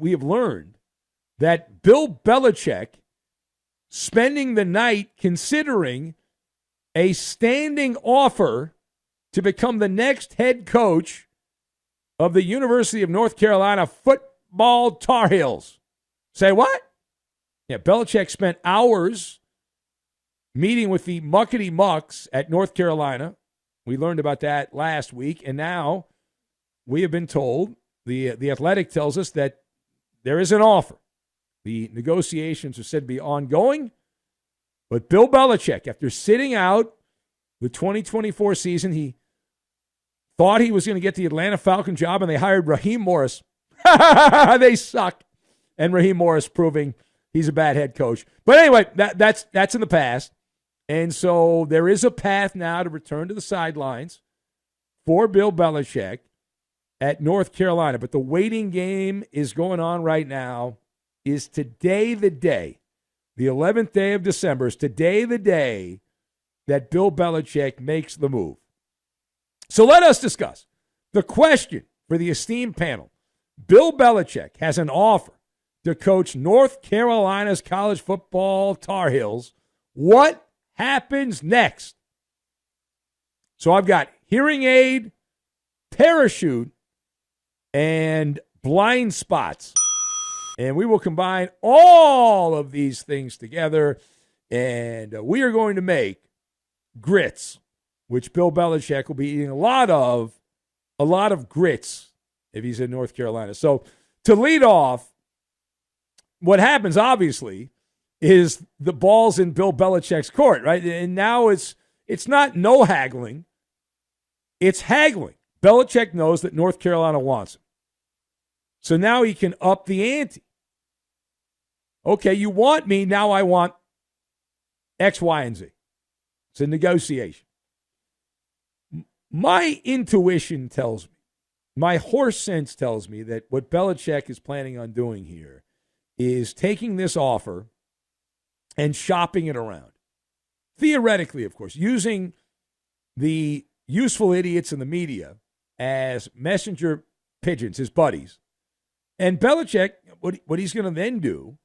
we have learned that Bill Belichick spending the night considering a standing offer to become the next head coach of the University of North Carolina football Tar Heels. Say what? Yeah, Belichick spent hours meeting with the muckety mucks at North Carolina. We learned about that last week, and now we have been told, the Athletic tells us that there is an offer. The negotiations are said to be ongoing, but Bill Belichick, after sitting out the 2024 season, he thought he was going to get the Atlanta Falcon job, and they hired Raheem Morris. They suck. And Raheem Morris proving he's a bad head coach. But anyway, that's in the past. And so there is a path now to return to the sidelines for Bill Belichick at North Carolina. But the waiting game is going on right now. Is today the day, the 11th day of December, is today the day that Bill Belichick makes the move. So let us discuss the question for the esteemed panel. Bill Belichick has an offer to coach North Carolina's college football Tar Heels. What happens next? So I've got hearing aid, parachute, and blind spots. And we will combine all of these things together, and we are going to make grits, which Bill Belichick will be eating a lot of grits if he's in North Carolina. So to lead off, what happens, obviously, is the ball's in Bill Belichick's court, right? And now it's not no haggling. It's haggling. Belichick knows that North Carolina wants him. So now he can up the ante. Okay, you want me, now I want X, Y, and Z. It's a negotiation. My intuition tells me, my horse sense tells me that what Belichick is planning on doing here is taking this offer and shopping it around. Theoretically, of course, using the useful idiots in the media as messenger pigeons, his buddies. And Belichick, what he's going to then do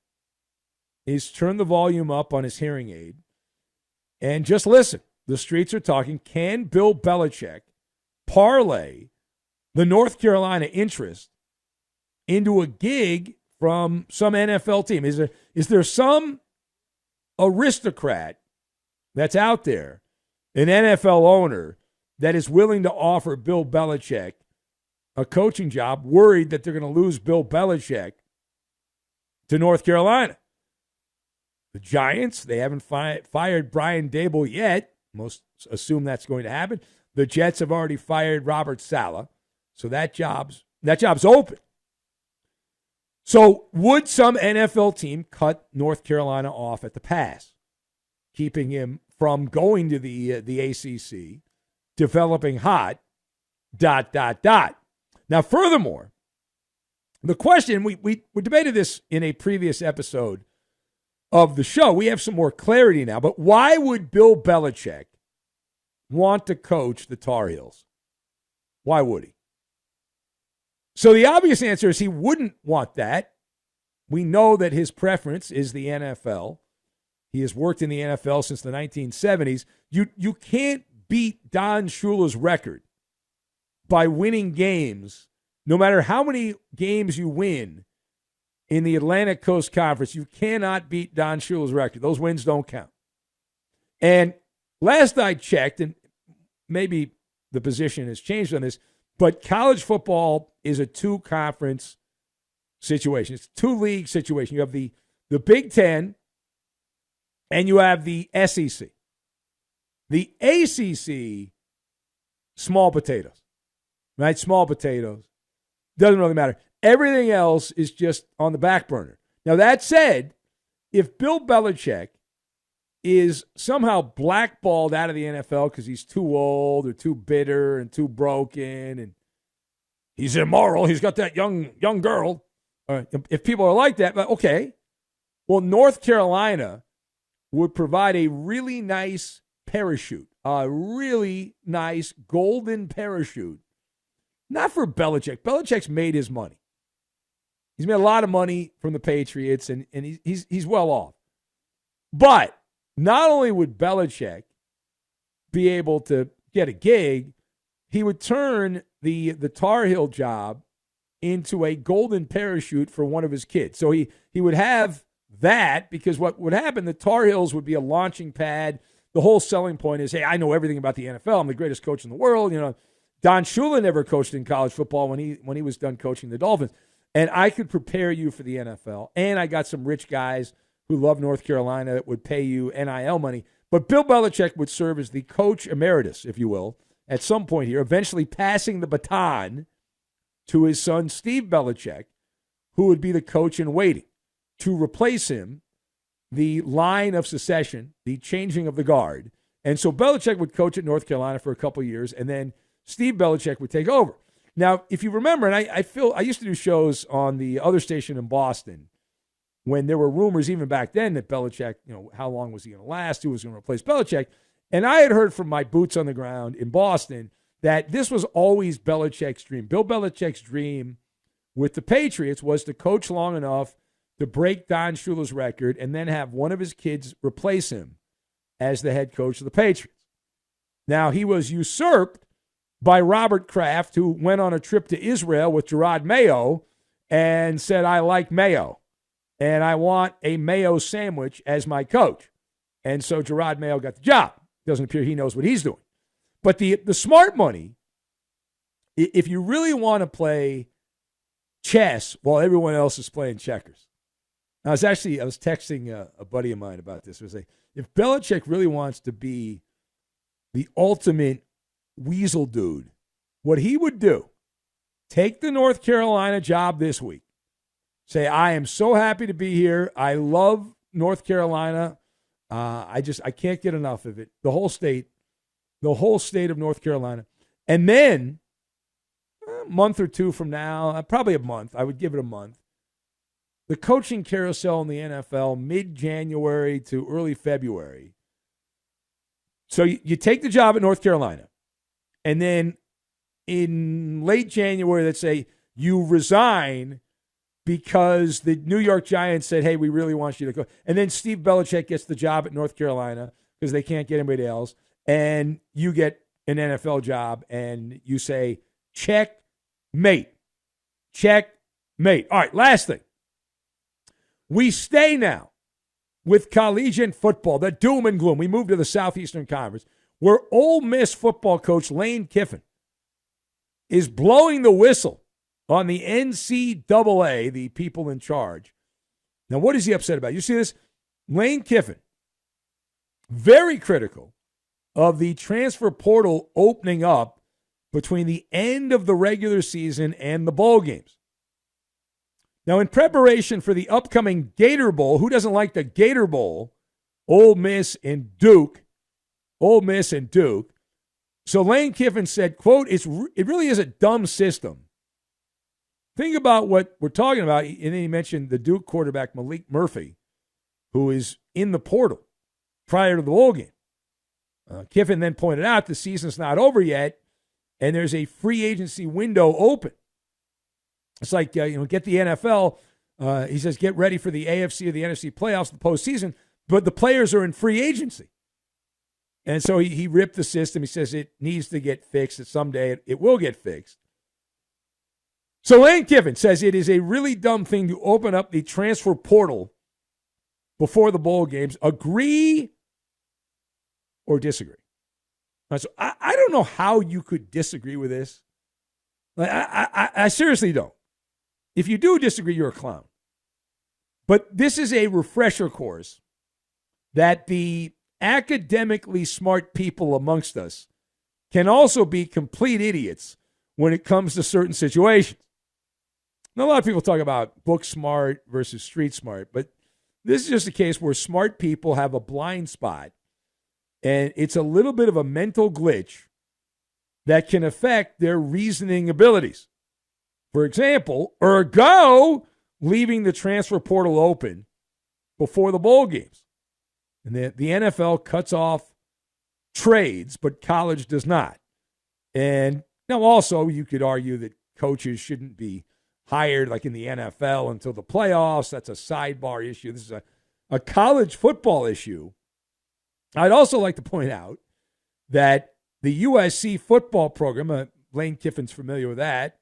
is turn the volume up on his hearing aid and just listen. The streets are talking. Can Bill Belichick parlay the North Carolina interest into a gig from some NFL team? Is there some aristocrat that's out there, an NFL owner, that is willing to offer Bill Belichick a coaching job, worried that they're going to lose Bill Belichick to North Carolina? The Giants, they haven't fired Brian Dable yet. Most assume that's going to happen. The Jets have already fired Robert Saleh, so that job's open. So would some NFL team cut North Carolina off at the pass, keeping him from going to the ACC, developing hot, ... Now, furthermore, the question, we debated this in a previous episode of the show. We have some more clarity now, but why would Bill Belichick want to coach the Tar Heels? Why would he? So the obvious answer is he wouldn't want that. We know that his preference is the NFL. He has worked in the NFL since the 1970s. You can't beat Don Shula's record by winning games. No matter how many games you win in the Atlantic Coast Conference, you cannot beat Don Shula's record. Those wins don't count. And last I checked, and maybe the position has changed on this, but college football is a two-conference situation. It's a two-league situation. You have the Big Ten, and you have the SEC. The ACC, small potatoes, right? Small potatoes. Doesn't really matter. Everything else is just on the back burner. Now, that said, if Bill Belichick is somehow blackballed out of the NFL because he's too old or too bitter and too broken and he's immoral, he's got that young girl. If people are like that, okay. Well, North Carolina would provide a really nice parachute, a really nice golden parachute. Not for Belichick. Belichick's made his money. He's made a lot of money from the Patriots, and he's well off. But not only would Belichick be able to get a gig, he would turn the Tar Heel job into a golden parachute for one of his kids. So he would have that, because what would happen, the Tar Heels would be a launching pad. The whole selling point is, hey, I know everything about the NFL. I'm the greatest coach in the world. Don Shula never coached in college football when he was done coaching the Dolphins. And I could prepare you for the NFL. And I got some rich guys who love North Carolina that would pay you NIL money. But Bill Belichick would serve as the coach emeritus, if you will, at some point here, eventually passing the baton to his son, Steve Belichick, who would be the coach in waiting. To replace him, the line of succession, the changing of the guard. And so Belichick would coach at North Carolina for a couple of years, and then Steve Belichick would take over. Now, if you remember, and I used to do shows on the other station in Boston when there were rumors even back then that Belichick, how long was he going to last, who was going to replace Belichick. And I had heard from my boots on the ground in Boston that this was always Belichick's dream. Bill Belichick's dream with the Patriots was to coach long enough to break Don Shula's record and then have one of his kids replace him as the head coach of the Patriots. Now, he was usurped by Robert Kraft, who went on a trip to Israel with Gerard Mayo and said, I like mayo, and I want a mayo sandwich as my coach. And so Gerard Mayo got the job. Doesn't appear he knows what he's doing. But the smart money, if you really want to play chess while everyone else is playing checkers. I was texting a buddy of mine about this. I was like, if Belichick really wants to be the ultimate weasel dude, what he would do, take the North Carolina job this week. Say, I am so happy to be here. I love North Carolina. I can't get enough of it. The whole state of North Carolina. And then a month or two from now, probably a month, I would give it a month, the coaching carousel in the NFL, mid-January to early February. So you take the job at North Carolina, and then in late January, let's say, you resign because the New York Giants said, hey, we really want you to go. And then Steve Belichick gets the job at North Carolina because they can't get anybody else, and you get an NFL job, and you say, checkmate. Checkmate. All right, last thing. We stay now with collegiate football, the doom and gloom. We move to the Southeastern Conference, where Ole Miss football coach Lane Kiffin is blowing the whistle on the NCAA, the people in charge. Now, what is he upset about? You see this? Lane Kiffin, very critical of the transfer portal opening up between the end of the regular season and the bowl games. Now, in preparation for the upcoming Gator Bowl, who doesn't like the Gator Bowl? Ole Miss and Duke. So Lane Kiffin said, quote, it really is a dumb system. Think about what we're talking about. And then he mentioned the Duke quarterback, Malik Murphy, who is in the portal prior to the bowl game. Kiffin then pointed out the season's not over yet, and there's a free agency window open. It's like, get the NFL. He says, get ready for the AFC or the NFC playoffs, the postseason, but the players are in free agency. And so he ripped the system. He says it needs to get fixed, that someday it will get fixed. So Lane Kiffin says it is a really dumb thing to open up the transfer portal before the bowl games. Agree or disagree? So I don't know how you could disagree with this. I seriously don't. If you do disagree, you're a clown. But this is a refresher course that the academically smart people amongst us can also be complete idiots when it comes to certain situations. Now, a lot of people talk about book smart versus street smart, but this is just a case where smart people have a blind spot, and it's a little bit of a mental glitch that can affect their reasoning abilities. For example, ergo, leaving the transfer portal open before the bowl games. And the NFL cuts off trades, but college does not. And now also you could argue that coaches shouldn't be hired like in the NFL until the playoffs. That's a sidebar issue. This is a college football issue. I'd also like to point out that the USC football program, Lane Kiffin's familiar with that,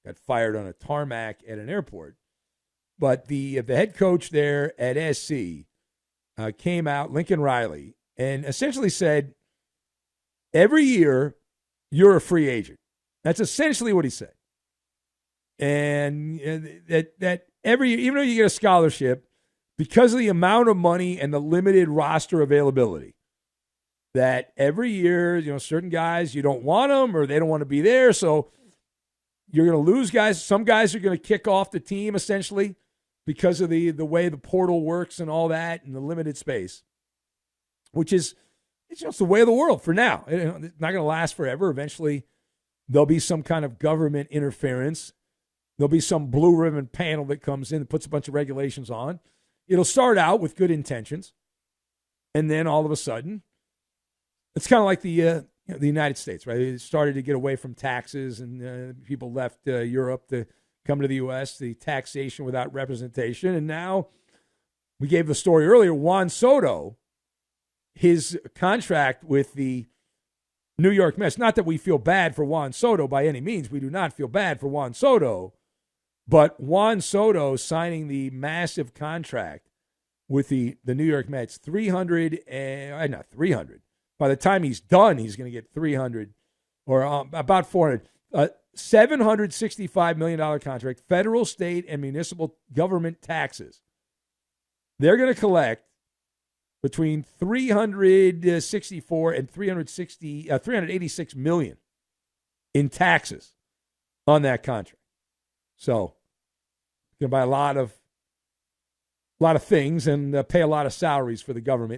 got fired on a tarmac at an airport. But the head coach there at SC came out, Lincoln Riley, and essentially said, every year you're a free agent. That's essentially what he said. And that every year, even though you get a scholarship, because of the amount of money and the limited roster availability, that every year, certain guys, you don't want them or they don't want to be there. So you're going to lose guys. Some guys are going to kick off the team essentially because of the way the portal works and all that and the limited space, which is it's just the way of the world for now. It's not going to last forever. Eventually, there'll be some kind of government interference. There'll be some blue ribbon panel that comes in and puts a bunch of regulations on. It'll start out with good intentions, and then all of a sudden, it's kind of like the United States, right? It started to get away from taxes, and people left Europe to come to the U.S., the taxation without representation. And now, we gave the story earlier, Juan Soto, his contract with the New York Mets, not that we feel bad for Juan Soto by any means. We do not feel bad for Juan Soto. But Juan Soto signing the massive contract with the New York Mets, 300, not 300. By the time he's done, he's going to get 300 or about 400. $765 million contract, federal, state, and municipal government taxes. They're going to collect between 364 and 386 million in taxes on that contract. So, going to buy a lot of things and pay a lot of salaries for the government